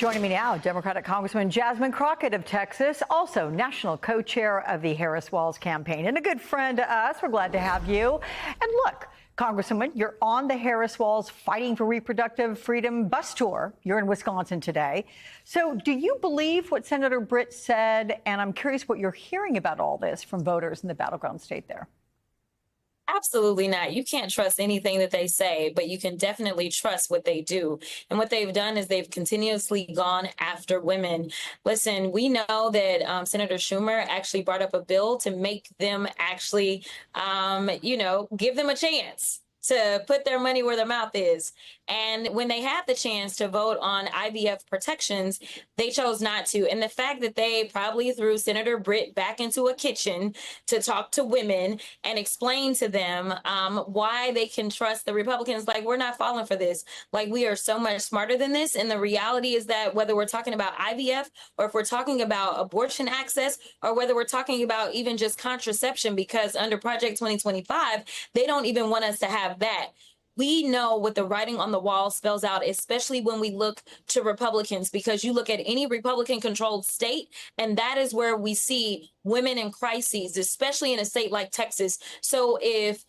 Joining me now, Democratic Congressman Jasmine Crockett of Texas, also national co-chair of the Harris Walls campaign and a good friend to us. We're glad to have you. And look, Congresswoman, you're on the Harris Walls Fighting for Reproductive Freedom bus tour. You're in Wisconsin today. So do you believe what Senator Britt said? And I'm curious what you're hearing about all this from voters in the battleground state there. Absolutely not. You can't trust anything that they say, but you can definitely trust what they do. And what they've done is they've continuously gone after women. Listen, we know that Senator Schumer actually brought up a bill to make them actually, give them a chance to put their money where their mouth is. And when they had the chance to vote on IVF protections, they chose not to. And the fact that they probably threw Senator Britt back into a kitchen to talk to women and explain to them why they can trust the Republicans, like, we're not falling for this. Like, we are so much smarter than this. And the reality is that whether we're talking about IVF or if we're talking about abortion access or whether we're talking about even just contraception, because under Project 2025, they don't even want us to have that. We know what the writing on the wall spells out, especially when we look to Republicans, because you look at any Republican controlled state, and that is where we see women in crises, especially in a state like Texas. So if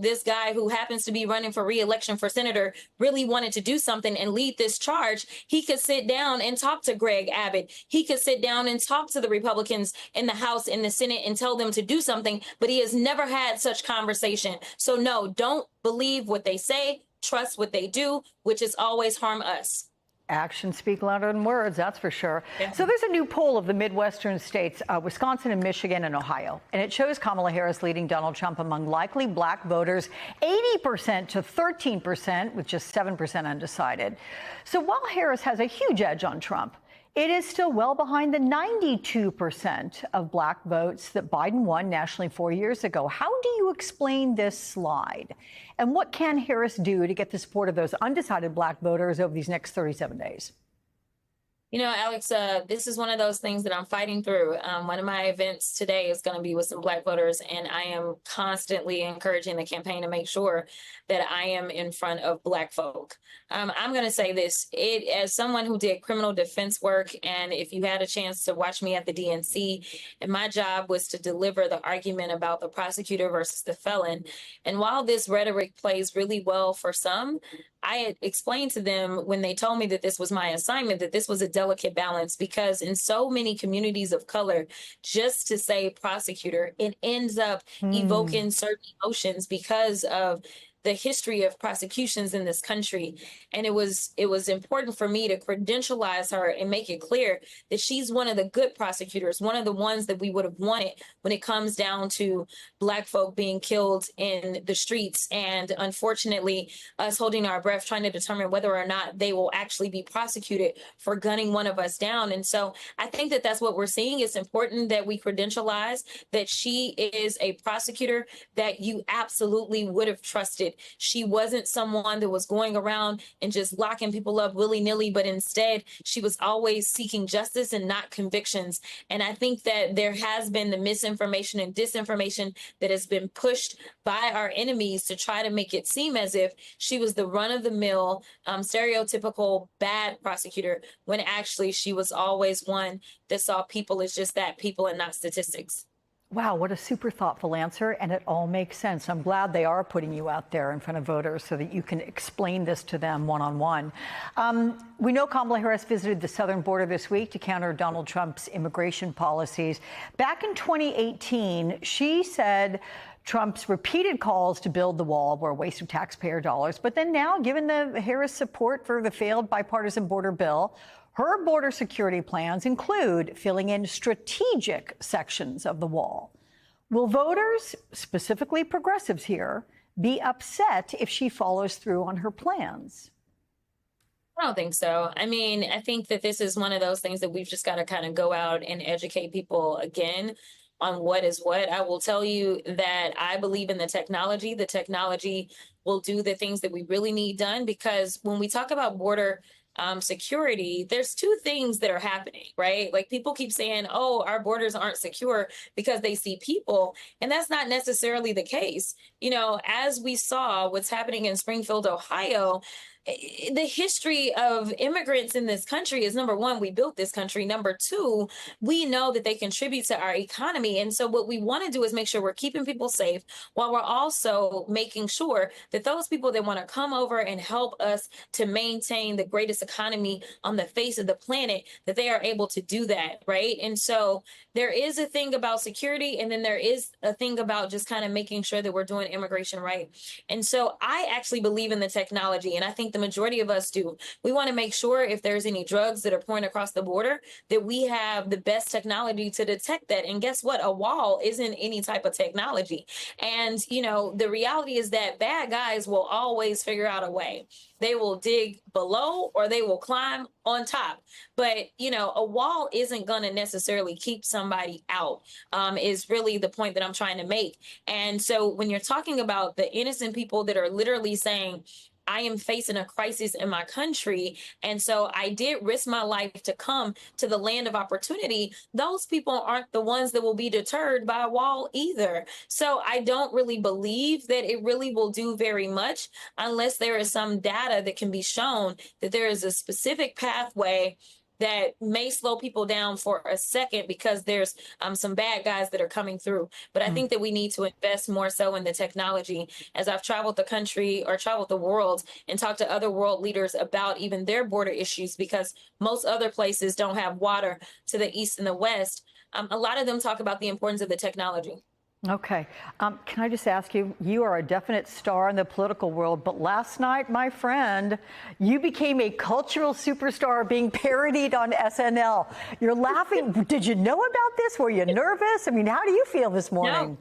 this guy who happens to be running for re-election for senator really wanted to do something and lead this charge, he could sit down and talk to Greg Abbott. He could sit down and talk to the Republicans in the House and the Senate and tell them to do something, but he has never had such conversation. So no, don't believe what they say, trust what they do, which is always harm us. Actions speak louder than words, that's for sure. Yeah. So there's a new poll of the Midwestern states, Wisconsin and Michigan and Ohio, and it shows Kamala Harris leading Donald Trump among likely black voters, 80% to 13%, with just 7% undecided. So while Harris has a huge edge on Trump, it is still well behind the 92% of black votes that Biden won nationally 4 years ago. How do you explain this slide? And what can Harris do to get the support of those undecided black voters over these next 37 days? Alex, this is one of those things that I'm fighting through. One of my events today is going to be with some black voters, and I am constantly encouraging the campaign to make sure that I am in front of black folk. I'm going to say this, as someone who did criminal defense work, and if you had a chance to watch me at the DNC, and my job was to deliver the argument about the prosecutor versus the felon. And while this rhetoric plays really well for some, I had explained to them when they told me that this was my assignment, that this was a delicate balance, because in so many communities of color, just to say prosecutor, it ends up evoking certain emotions because of the history of prosecutions in this country. And it was important for me to credentialize her and make it clear that she's one of the good prosecutors, one of the ones that we would have wanted when it comes down to black folk being killed in the streets. And unfortunately, us holding our breath, trying to determine whether or not they will actually be prosecuted for gunning one of us down. And so I think that that's what we're seeing. It's important that we credentialize that she is a prosecutor that you absolutely would have trusted. She wasn't someone that was going around and just locking people up willy-nilly, but instead she was always seeking justice and not convictions. And I think that there has been the misinformation and disinformation that has been pushed by our enemies to try to make it seem as if she was the run-of-the-mill, stereotypical bad prosecutor, when actually she was always one that saw people as just that, people and not statistics. Wow, what a super thoughtful answer, and it all makes sense. I'm glad they are putting you out there in front of voters so that you can explain this to them one-on-one. We know Kamala Harris visited the southern border this week to counter Donald Trump's immigration policies. Back in 2018, she said Trump's repeated calls to build the wall were a waste of taxpayer dollars. But then now, given the Harris support for the failed bipartisan border bill, her border security plans include filling in strategic sections of the wall. Will voters, specifically progressives here, be upset if she follows through on her plans? I don't think so. I mean, I think that this is one of those things that we've just got to kind of go out and educate people again on what is what. I will tell you that I believe in the technology. The technology will do the things that we really need done, because when we talk about border security, there's two things that are happening, right? Like, people keep saying, oh, our borders aren't secure because they see people. And that's not necessarily the case. As we saw what's happening in Springfield, Ohio, the history of immigrants in this country is, number one, we built this country. Number two, we know that they contribute to our economy. And so what we want to do is make sure we're keeping people safe while we're also making sure that those people that want to come over and help us to maintain the greatest economy on the face of the planet, that they are able to do that, right? And so there is a thing about security, and then there is a thing about just kind of making sure that we're doing immigration right. And so I actually believe in the technology, and I think the majority of us do. We want to make sure if there's any drugs that are pouring across the border, that we have the best technology to detect that. And guess what? A wall isn't any type of technology. And, the reality is that bad guys will always figure out a way. They will dig below or they will climb on top. But, a wall isn't going to necessarily keep somebody out, is really the point that I'm trying to make. And so when you're talking about the innocent people that are literally saying, I am facing a crisis in my country, and so I did risk my life to come to the land of opportunity, those people aren't the ones that will be deterred by a wall either. So I don't really believe that it really will do very much unless there is some data that can be shown that there is a specific pathway that may slow people down for a second because there's some bad guys that are coming through. But I think that we need to invest more so in the technology. As I've traveled the country or traveled the world and talked to other world leaders about even their border issues, because most other places don't have water to the east and the west, a lot of them talk about the importance of the technology. Okay. Can I just ask you, you are a definite star in the political world, but last night, my friend, you became a cultural superstar being parodied on SNL. You're laughing. Did you know about this? Were you nervous? I mean, how do you feel this morning? No.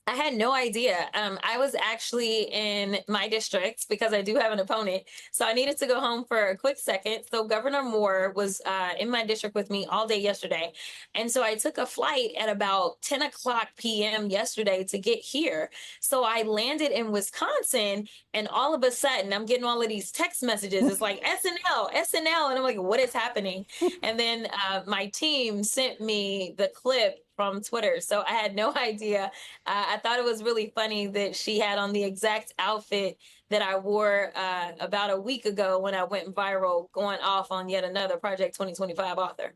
I had no idea. I was actually in my district because I do have an opponent. So I needed to go home for a quick second. So Governor Moore was in my district with me all day yesterday. And so I took a flight at about 10 o'clock p.m. yesterday to get here. So I landed in Wisconsin, and all of a sudden I'm getting all of these text messages. It's like SNL, SNL. And I'm like, what is happening? And then my team sent me the clip from Twitter. So I had no idea. I thought it was really funny that she had on the exact outfit that I wore about a week ago when I went viral, going off on yet another Project 2025 author.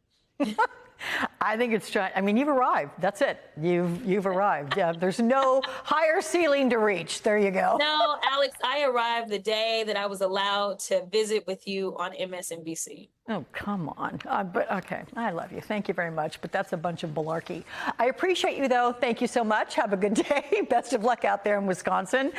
I think it's trying. I mean, you've arrived. That's it. You've arrived. Yeah, there's no higher ceiling to reach. There you go. No, Alex, I arrived the day that I was allowed to visit with you on MSNBC. Oh, come on. But okay, I love you. Thank you very much. But that's a bunch of malarkey. I appreciate you, though. Thank you so much. Have a good day. Best of luck out there in Wisconsin.